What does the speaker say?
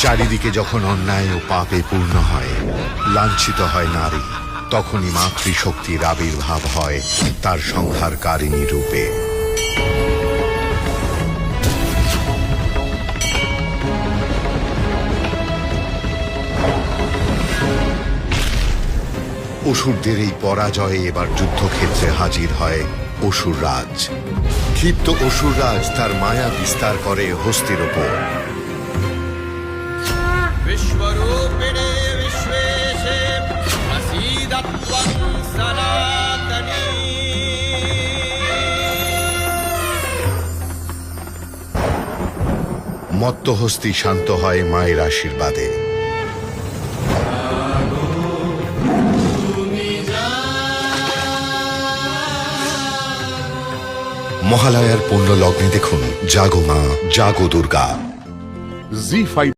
চারিদিকে যখন অন্যায় ও পাপে পূর্ণ হয়, লাঞ্ছিত হয় নারী, তখনই মাতৃশক্তির আবির্ভাব হয় তার সংহারকারিণী রূপে। অসুরদের এই পরাজয়ে এবার যুদ্ধক্ষেত্রে হাজির হয় অসুররাজ। ক্ষিপ্ত অসুররাজ তার মায়া বিস্তার করে হস্তির ওপর। विश्वरूपिणे विश्वेशे प्रसीदत्वं सनातनी। মত্তহস্তি শান্ত হয় মায়ের আশীর্বাদে। মহালয়ার পুণ্য লগ্নে দেখুন জাগো মা, জাগো দুর্গা। জি5